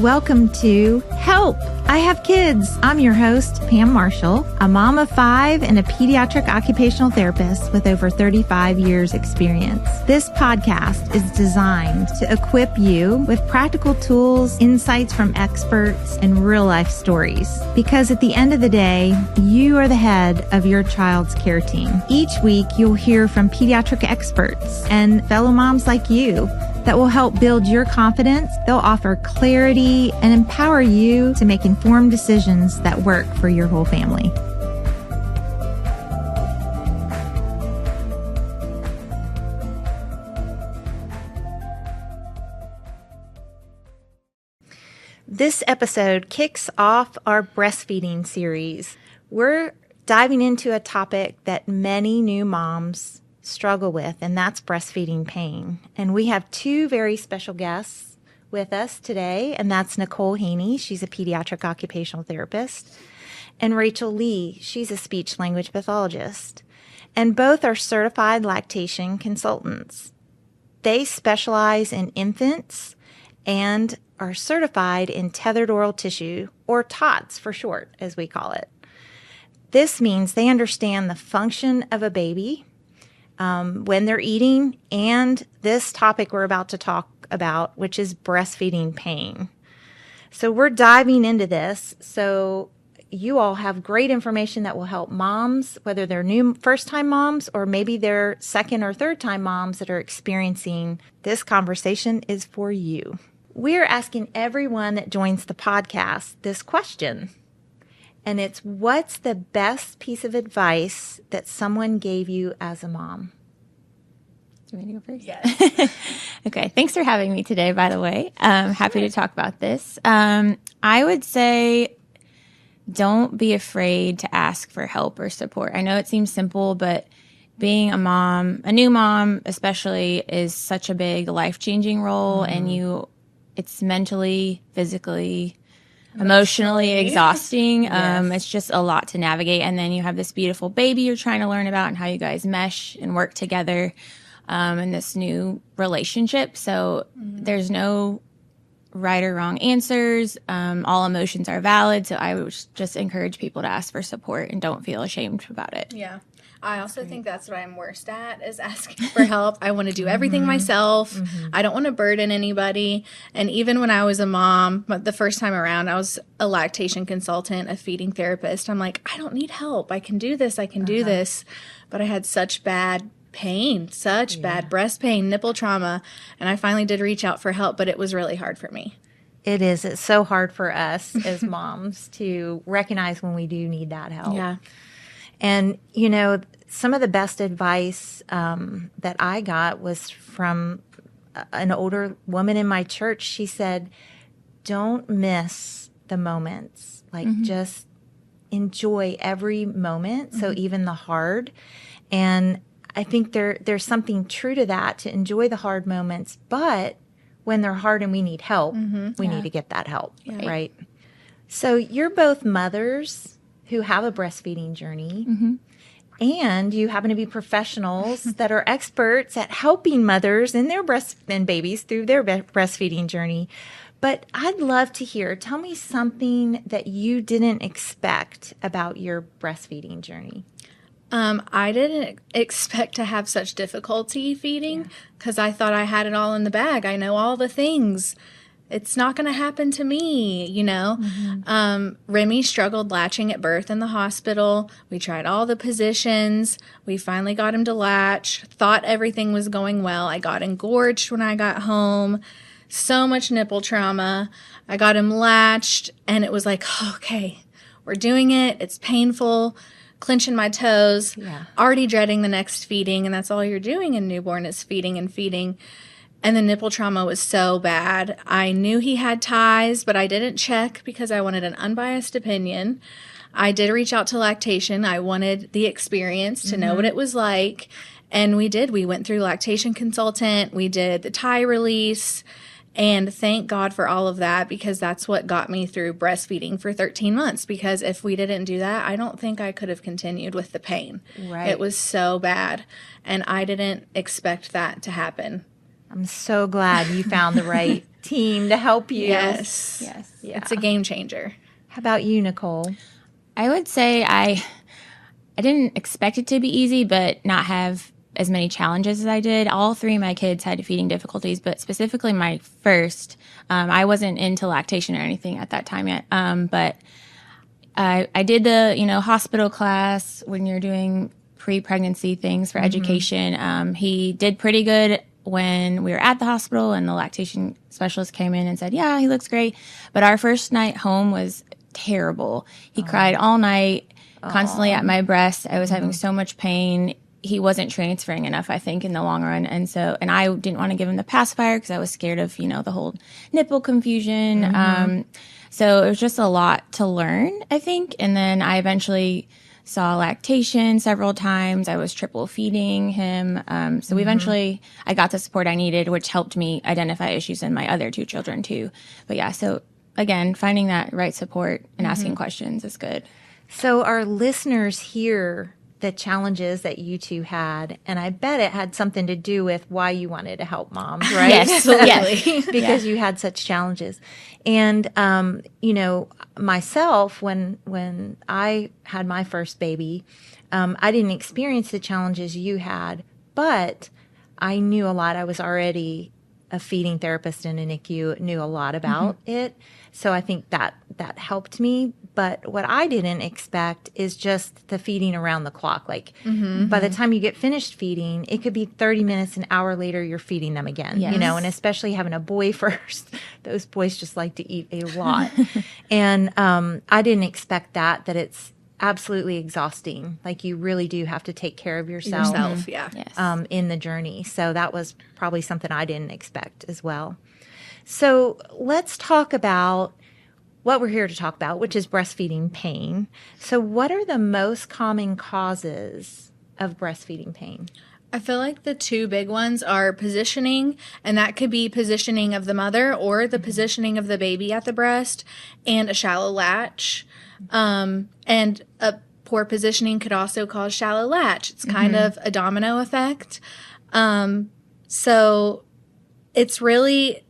Welcome to Help! I Have Kids. I'm your host, Pam Marshall, a mom of 5 and a pediatric occupational therapist with over 35 years experience. This podcast is designed to equip you with practical tools, insights from experts, and real life stories. Because at the end of the day, you are the head of your child's care team. Each week, you'll hear from pediatric experts and fellow moms like you that will help build your confidence. They'll offer clarity and empower you to make informed decisions that work for your whole family. This episode kicks off our breastfeeding series. We're diving into a topic that many new moms struggle with, and that's breastfeeding pain. And we have 2 very special guests with us today, and that's Nicole Haney. She's a pediatric occupational therapist, and Rachel Lee. She's a speech language pathologist, and both are certified lactation consultants. They specialize in infants and are certified in tethered oral tissue, or TOTs for short, as we call it. This means they understand the function of a baby when they're eating, and this topic we're about to talk about, which is breastfeeding pain. So we're diving into this. So you all have great information that will help moms, whether they're new first-time moms or maybe they're second or third-time moms that are experiencing this. Conversation is for you. We're asking everyone that joins the podcast this question. And it's, what's the best piece of advice that someone gave you as a mom? Do you want me to go first? Yes. Okay. Thanks for having me today, by the way. Happy to talk about this. I would say don't be afraid to ask for help or support. I know it seems simple, but being a mom, a new mom especially, is such a big life-changing role, and it's mentally, physically, emotionally exhausting. Yes. It's just a lot to navigate. And then you have this beautiful baby you're trying to learn about and how you guys mesh and work together in this new relationship. So there's no right or wrong answers. All emotions are valid. So I would just encourage people to ask for support and don't feel ashamed about it. Yeah. I also think that's what I'm worst at, is asking for help. I want to do everything myself. I don't want to burden anybody. And even when I was a mom, the first time around, I was a lactation consultant, a feeding therapist. I'm like, I don't need help. I can do this. I can do this. But I had such bad pain, bad breast pain, nipple trauma. And I finally did reach out for help, but it was really hard for me. It is. It's so hard for us as moms to recognize when we do need that help. Yeah. And, you know, some of the best advice that I got was from an older woman in my church. She said, don't miss the moments. Like, just enjoy every moment. So even the hard. And I think there's something true to that, to enjoy the hard moments. But when they're hard and we need help, we need to get that help, right? So you're both mothers who have a breastfeeding journey, and you happen to be professionals that are experts at helping mothers and their and babies through their breastfeeding journey. But I'd love to hear, tell me something that you didn't expect about your breastfeeding journey. I didn't expect to have such difficulty feeding, because I thought I had it all in the bag. I know all the things. It's not going to happen to me, you know. Remy struggled latching at birth in the hospital. We tried all the positions. We finally got him to latch, thought everything was going well. I got engorged when I got home. So much nipple trauma. I got him latched, and it was like, okay, we're doing it. It's painful. Clenching my toes, already dreading the next feeding, and that's all you're doing in newborn is feeding and feeding. And the nipple trauma was so bad. I knew he had ties, but I didn't check because I wanted an unbiased opinion. I did reach out to lactation. I wanted the experience to know what it was like. And we did. We went through lactation consultant. We did the tie release. And thank God for all of that, because that's what got me through breastfeeding for 13 months. Because if we didn't do that, I don't think I could have continued with the pain. Right. It was so bad. And I didn't expect that to happen. I'm so glad you found the right team to help you. Yes. Yeah. It's a game changer. How about you, Nicole? I would say I didn't expect it to be easy, but not have as many challenges as I did. All three of my kids had feeding difficulties, but specifically my first, I wasn't into lactation or anything at that time yet. But I did the, hospital class when you're doing pre-pregnancy things for education. He did pretty good when we were at the hospital, and the lactation specialist came in and said, yeah, he looks great. But our first night home was terrible. He cried all night, constantly at my breast. I was having so much pain. He wasn't transferring enough, I think, in the long run. And I didn't want to give him the pacifier because I was scared of, the whole nipple confusion. So it was just a lot to learn, I think. And then I eventually saw lactation several times. I was triple feeding him. So eventually I got the support I needed, which helped me identify issues in my other two children too. But yeah, so again, finding that right support and asking questions is good. So our listeners hear the challenges that you two had, and I bet it had something to do with why you wanted to help moms, right? Yes, absolutely. Because you had such challenges. And, myself, when I had my first baby, I didn't experience the challenges you had, but I knew a lot. I was already a feeding therapist in a NICU, knew a lot about it. So I think that helped me. But what I didn't expect is just the feeding around the clock. Like by the time you get finished feeding, it could be 30 minutes, an hour later, you're feeding them again, Yes. and especially having a boy first, those boys just like to eat a lot. And I didn't expect that it's absolutely exhausting. Like you really do have to take care of yourself. Yeah. Yes. In the journey. So that was probably something I didn't expect as well. So let's talk about what we're here to talk about, which is breastfeeding pain. So what are the most common causes of breastfeeding pain? I feel like the two big ones are positioning, and that could be positioning of the mother or the positioning of the baby at the breast, and a shallow latch. And a poor positioning could also cause shallow latch. It's kind of a domino effect. So it's really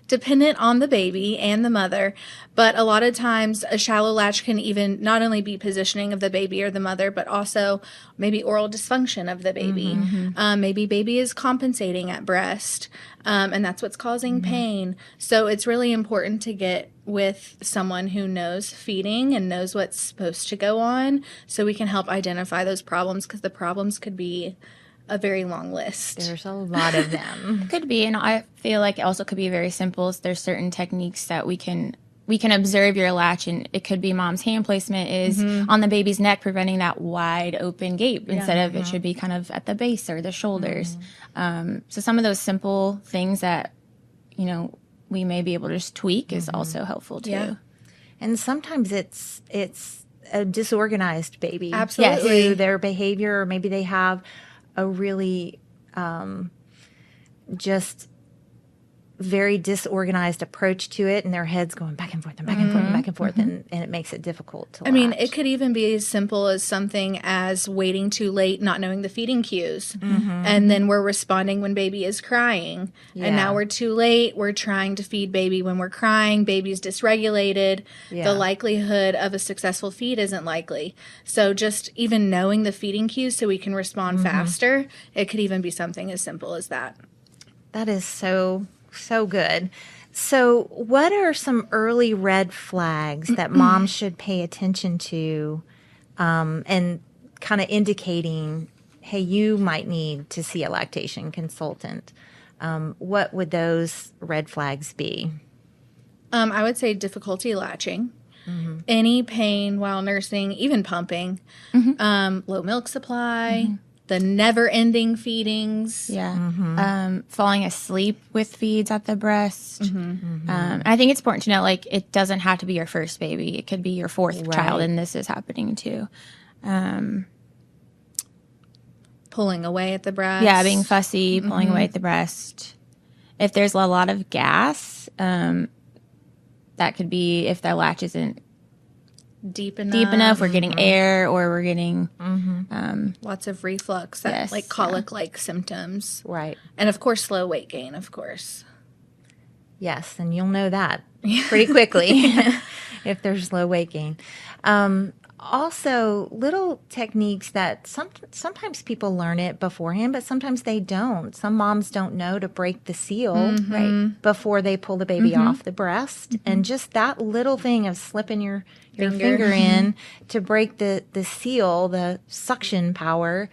dependent on the baby and the mother, but a lot of times a shallow latch can even not only be positioning of the baby or the mother, but also maybe oral dysfunction of the baby. Maybe baby is compensating at breast, and that's what's causing pain. So it's really important to get with someone who knows feeding and knows what's supposed to go on, so we can help identify those problems, because the problems could be a very long list. There's a lot of them. Could be, and I feel like it also could be very simple. There's certain techniques that we can observe your latch, and it could be mom's hand placement is on the baby's neck, preventing that wide open gape instead of it should be kind of at the base or the shoulders. So some of those simple things that we may be able to just tweak is also helpful too. Yeah. And sometimes it's a disorganized baby. Absolutely. Through their behavior, or maybe they have a really just very disorganized approach to it, and their head's going back and forth and back and forth and back and forth, and it makes it difficult to I mean, latch. it could even be as simple as something as waiting too late, not knowing the feeding cues. And then we're responding when baby is crying. And now we're too late. We're trying to feed baby when we're crying. Baby's dysregulated. The likelihood of a successful feed isn't likely. So just even knowing the feeding cues so we can respond faster, it could even be something as simple as that. That is so good. So what are some early red flags that moms should pay attention to, and kind of indicating, hey, you might need to see a lactation consultant? What would those red flags be? I would say difficulty latching, any pain while nursing, even pumping, low milk supply, the never-ending feedings. Falling asleep with feeds at the breast. I think it's important to know, like, it doesn't have to be your first baby. It could be your fourth child, and this is happening too. Pulling away at the breast. Yeah, being fussy, pulling away at the breast. If there's a lot of gas, that could be if the latch isn't deep enough. We're getting air, or we're getting Lots of reflux, like colic-like symptoms. Right. And, of course, slow weight gain, of course. Yes, and you'll know that pretty quickly if there's low weight gain. Also, little techniques that sometimes people learn it beforehand, but sometimes they don't. Some moms don't know to break the seal right before they pull the baby off the breast. And just that little thing of slipping your finger in to break the seal, the suction power,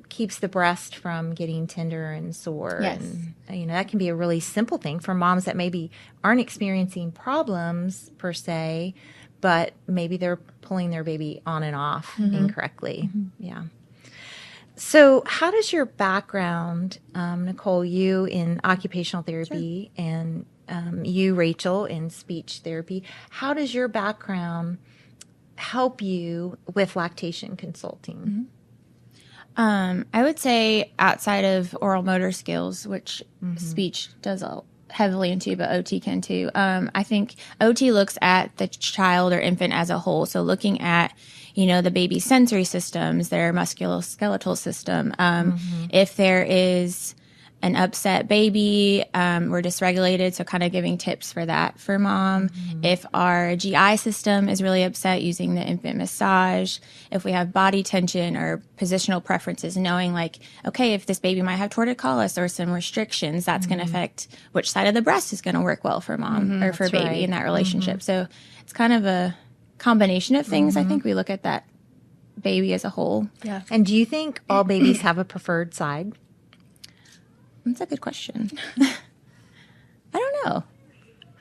keeps the breast from getting tender and sore. Yes. And, that can be a really simple thing for moms that maybe aren't experiencing problems per se, but maybe they're pulling their baby on and off incorrectly. Yeah. So how does your background, Nicole, you in occupational therapy and you, Rachel, in speech therapy, how does your background help you with lactation consulting? I would say outside of oral motor skills, which speech does heavily into, but OT can too. I think OT looks at the child or infant as a whole. So looking at, the baby's sensory systems, their musculoskeletal system. If there is an upset baby, we're dysregulated, so kind of giving tips for that for mom. If our GI system is really upset, using the infant massage. If we have body tension or positional preferences, knowing like, okay, if this baby might have torticollis or some restrictions, that's going to affect which side of the breast is going to work well for mom or for baby in that relationship. So it's kind of a combination of things. I think we look at that baby as a whole. Yeah. And do you think all babies have a preferred side? That's a good question. I don't know.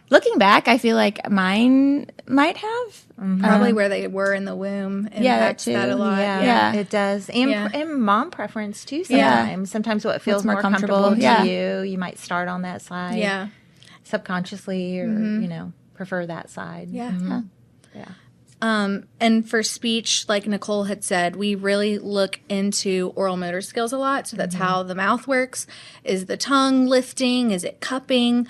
Looking back, I feel like mine might have. Probably where they were in the womb impacts that a lot. Yeah, it does. And mom preference too sometimes. Yeah. Sometimes what feels more comfortable to you might start on that side. Yeah. Subconsciously or, prefer that side. Yeah. And for speech, like Nicole had said, we really look into oral motor skills a lot. So that's how the mouth works. Is the tongue lifting? Is it cupping?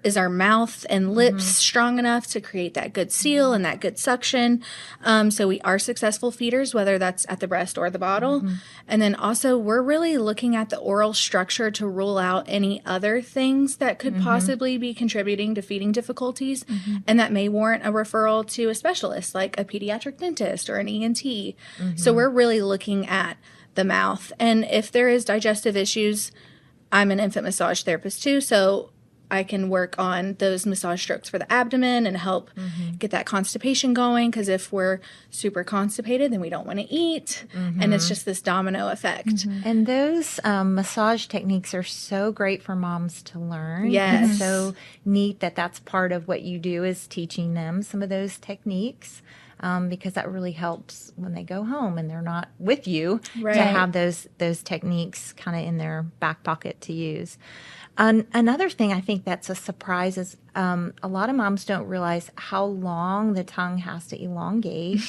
Is our mouth and lips strong enough to create that good seal and that good suction? So we are successful feeders, whether that's at the breast or the bottle. And then also we're really looking at the oral structure to rule out any other things that could possibly be contributing to feeding difficulties and that may warrant a referral to a specialist like a pediatric dentist or an ENT. So we're really looking at the mouth. And if there is digestive issues, I'm an infant massage therapist too, so I can work on those massage strokes for the abdomen and help get that constipation going, because if we're super constipated, then we don't want to eat, and it's just this domino effect. And those massage techniques are so great for moms to learn. Yes. It's so neat that that's part of what you do, is teaching them some of those techniques. Because that really helps when they go home and they're not with you to have those techniques kind of in their back pocket to use. Another thing I think that's a surprise is a lot of moms don't realize how long the tongue has to elongate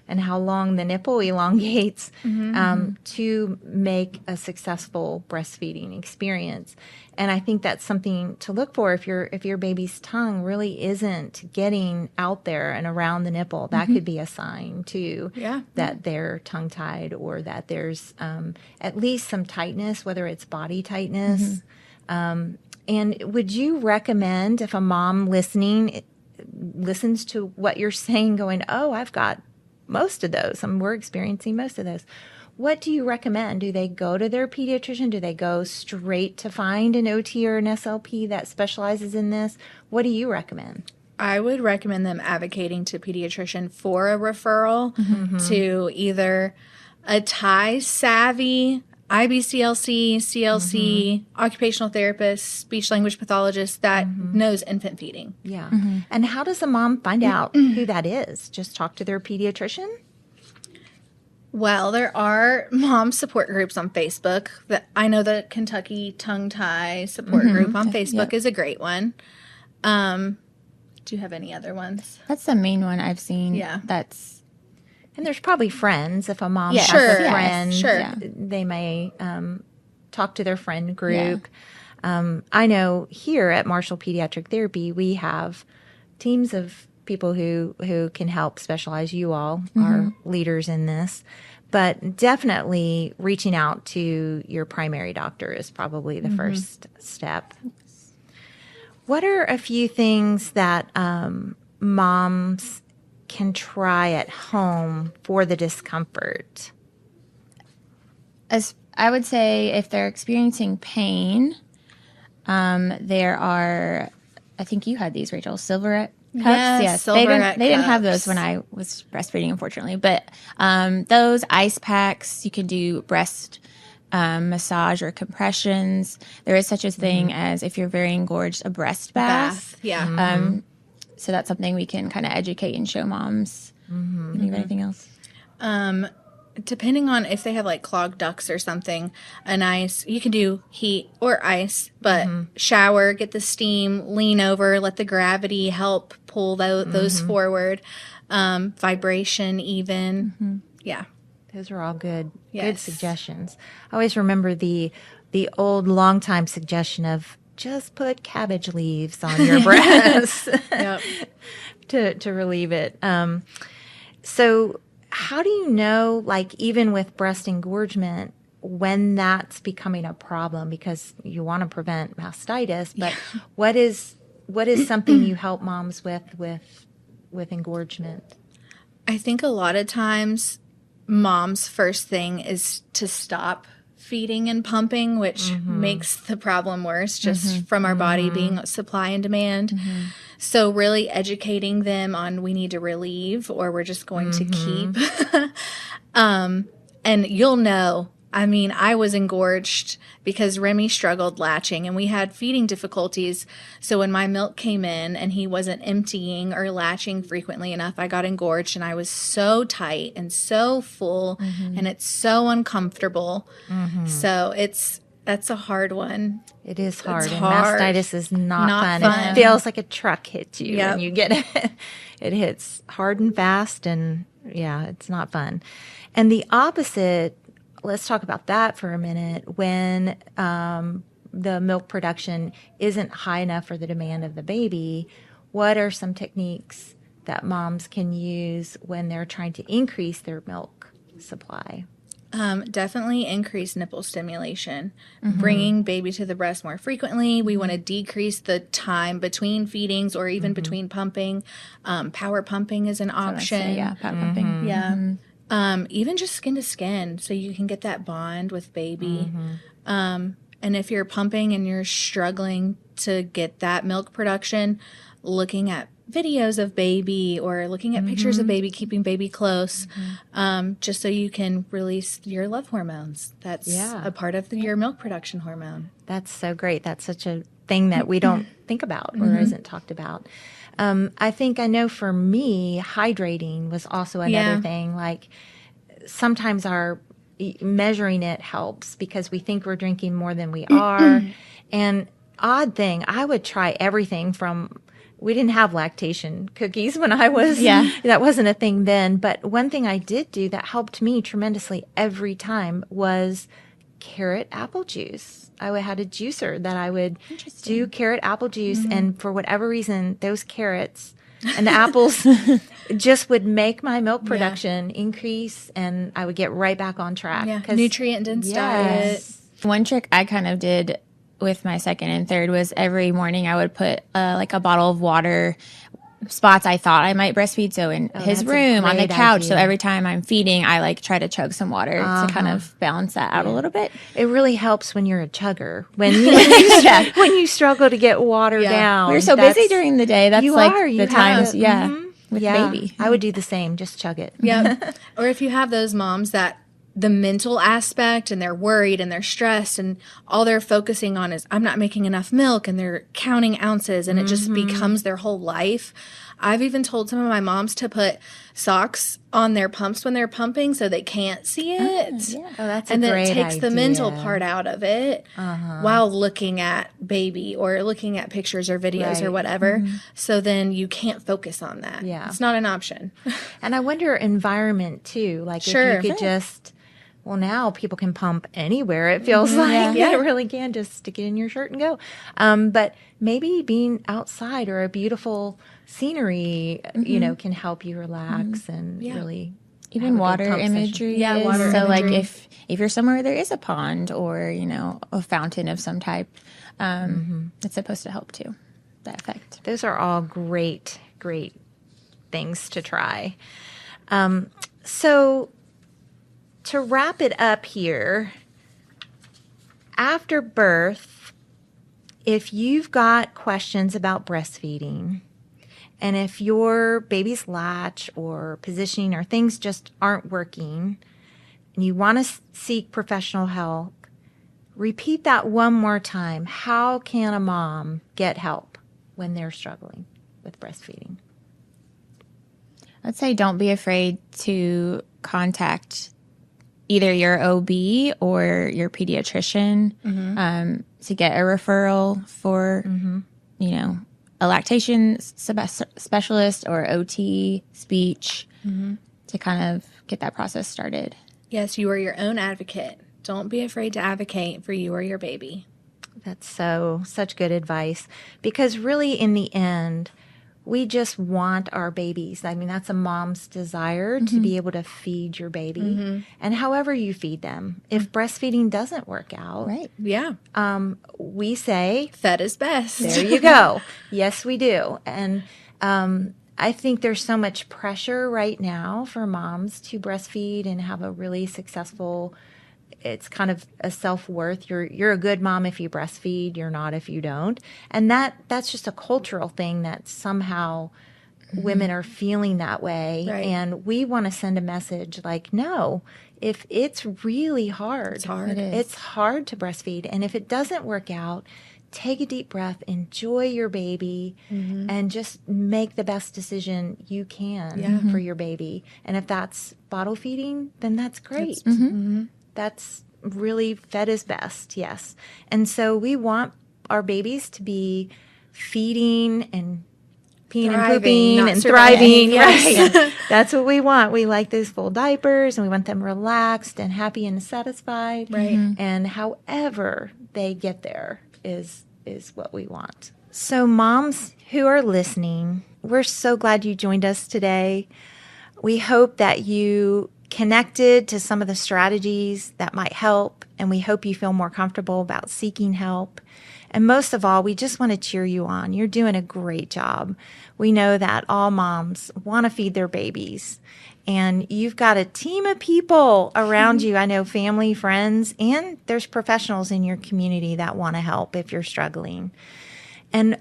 and how long the nipple elongates to make a successful breastfeeding experience. And I think that's something to look for if your baby's tongue really isn't getting out there and around the nipple. That could be a sign too that they're tongue-tied, or that there's at least some tightness, whether it's body tightness. And would you recommend, if a mom listens to what you're saying going, oh, I've got most of those, we're experiencing most of those, what do you recommend? Do they go to their pediatrician? Do they go straight to find an OT or an SLP that specializes in this? What do you recommend? I would recommend them advocating to pediatrician for a referral to either a Thai savvy IBCLC, CLC, occupational therapist, speech language pathologist that knows infant feeding. Yeah. And how does a mom find out who that is? Just talk to their pediatrician? Well, there are mom support groups on Facebook. I know the Kentucky Tongue Tie support group on Facebook is a great one. Do you have any other ones? That's the main one I've seen. Yeah. And there's probably friends. If a mom has a friend, they may talk to their friend group. I know here at Marshall Pediatric Therapy, we have teams of people who can help specialize. You all are leaders in this. But definitely reaching out to your primary doctor is probably the first step. What are a few things that moms can try at home for the discomfort? As I would say, if they're experiencing pain, there are, I think you had these, Rachel, Silverette cups. Yes, Silverette they didn't have cups. those when I was breastfeeding, unfortunately. But those ice packs, you can do breast massage or compressions. There is such a thing as, if you're very engorged, a breast bath. Yeah. So that's something we can kind of educate and show moms. You have anything else? Depending on if they have like clogged ducts or something, you can do heat or ice, but shower, get the steam, lean over, let the gravity help pull those forward. Vibration even. Yeah. Those are all good Yes. suggestions. I always remember the old long time suggestion of just put cabbage leaves on your breast Yep. to relieve it. So how do you know, like even with breast engorgement, when that's becoming a problem? Because you want to prevent mastitis, but what is something you help moms with engorgement? I think a lot of times mom's first thing is to stop feeding and pumping, which makes the problem worse just from our body being supply and demand. So really educating them on we need to relieve or we're just going to keep. And you'll know. I mean, I was engorged because Remy struggled latching and we had feeding difficulties. So when my milk came in and he wasn't emptying or latching frequently enough, I got engorged and I was so tight and so full and it's so uncomfortable. So that's a hard one. It is hard. It's And hard. mastitis is not fun. fun. It feels like a truck hits you Yep. when you get it. It hits hard and fast, and yeah, it's not fun. And the opposite, let's talk about that for a minute. When the milk production isn't high enough for the demand of the baby, what are some techniques that moms can use when they're trying to increase their milk supply? Definitely increase nipple stimulation, bringing baby to the breast more frequently. We want to decrease the time between feedings or even between pumping. Power pumping is an option. Yeah, power pumping. Yeah. Even just skin to skin so you can get that bond with baby. And if you're pumping and you're struggling to get that milk production, looking at videos of baby or looking at pictures of baby, keeping baby close, just so you can release your love hormones. That's a part of your milk production hormone. That's so great. That's such a thing that we don't think about or isn't talked about. I know for me, hydrating was also another thing. Like sometimes our measuring it helps because we think we're drinking more than we are. And odd thing, I would try everything from, we didn't have lactation cookies when I was, that wasn't a thing then. But one thing I did do that helped me tremendously every time was carrot apple juice. I had a juicer that I would do carrot apple juice. And for whatever reason, those carrots and the apples just would make my milk production increase, and I would get right back on track. Yeah, nutrient-dense diet. One trick I kind of did with my second and third was every morning I would put like a bottle of water spots I thought I might breastfeed. So in his room, on the couch. So every time I'm feeding, I like try to chug some water to kind of balance that out a little bit. It really helps when you're a chugger. When you struggle to get water down. We're so busy during the day. That's the times. With baby. I would do the same. Just chug it. Yeah. Or if you have those moms that the mental aspect and they're worried and they're stressed and all they're focusing on is I'm not making enough milk, and they're counting ounces and it just becomes their whole life. I've even told some of my moms to put socks on their pumps when they're pumping so they can't see it. Oh, that's and a then great it takes the idea. mental part out of it while looking at baby or looking at pictures or videos or whatever. So then you can't focus on that. Yeah. It's not an option. And I wonder environment too. Like if you could just, well, now people can pump anywhere. It feels like you really can just stick it in your shirt and go. But maybe being outside or a beautiful scenery, can help you relax and really even water imagery. Yeah, water so imagery. like if you're somewhere there is a pond or a fountain of some type, it's supposed to help too. that effect. Those are all great things to try. So to wrap it up here, after birth, if you've got questions about breastfeeding, and if your baby's latch or positioning or things just aren't working, and you want to seek professional help, repeat that one more time. How can a mom get help when they're struggling with breastfeeding? I'd say don't be afraid to contact either your OB or your pediatrician to get a referral for, a lactation specialist or OT, speech, to kind of get that process started. Yes, you are your own advocate. Don't be afraid to advocate for you or your baby. That's such good advice, because really in the end, we just want our babies. I mean, that's a mom's desire to be able to feed your baby, and however you feed them. If breastfeeding doesn't work out, Right. Yeah. We say, Fed is best. there you go. Yes, we do. And I think there's so much pressure right now for moms to breastfeed and have a really successful, it's kind of a self-worth. You're a good mom if you breastfeed. You're not if you don't. And that's just a cultural thing that somehow women are feeling that way. Right. And we want to send a message like, no, if it's really hard. It's hard. It is. It's hard to breastfeed. And if it doesn't work out, take a deep breath, enjoy your baby, and just make the best decision you can for your baby. And if that's bottle feeding, then that's great. That's really fed is best, yes. And so we want our babies to be feeding and peeing and pooping and thriving. Yes. Right. That's what we want. We like those full diapers, and we want them relaxed and happy and satisfied. Right. And however they get there is what we want. So moms who are listening, we're so glad you joined us today. We hope that you connected to some of the strategies that might help, and we hope you feel more comfortable about seeking help. And most of all, we just want to cheer you on. You're doing a great job. We know that all moms want to feed their babies, and you've got a team of people around you. I know family, friends, and there's professionals in your community that want to help if you're struggling. And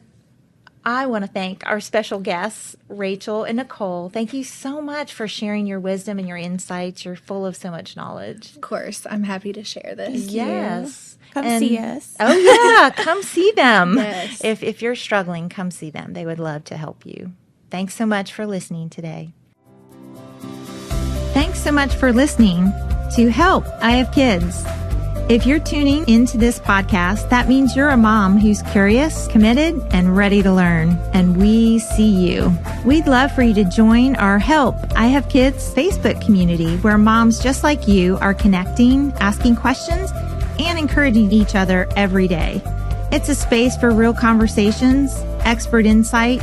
I want to thank our special guests, Rachel and Nicole. Thank you so much for sharing your wisdom and your insights. You're full of so much knowledge. Of course. I'm happy to share this. Yes. Come see us. Oh, yeah. Come see them. Yes. If you're struggling, come see them. They would love to help you. Thanks so much for listening today. Thanks so much for listening to Help, I Have Kids. If you're tuning into this podcast, that means you're a mom who's curious, committed, and ready to learn. And we see you. We'd love for you to join our Help, I Have Kids Facebook community, where moms just like you are connecting, asking questions, and encouraging each other every day. It's a space for real conversations, expert insight,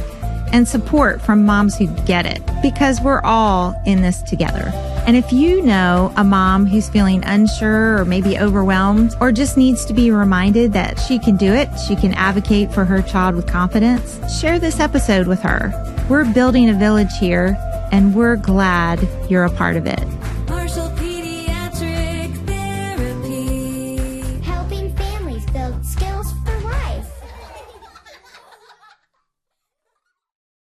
and support from moms who get it, because we're all in this together. And if you know a mom who's feeling unsure or maybe overwhelmed, or just needs to be reminded that she can do it, she can advocate for her child with confidence, share this episode with her. We're building a village here, and we're glad you're a part of it.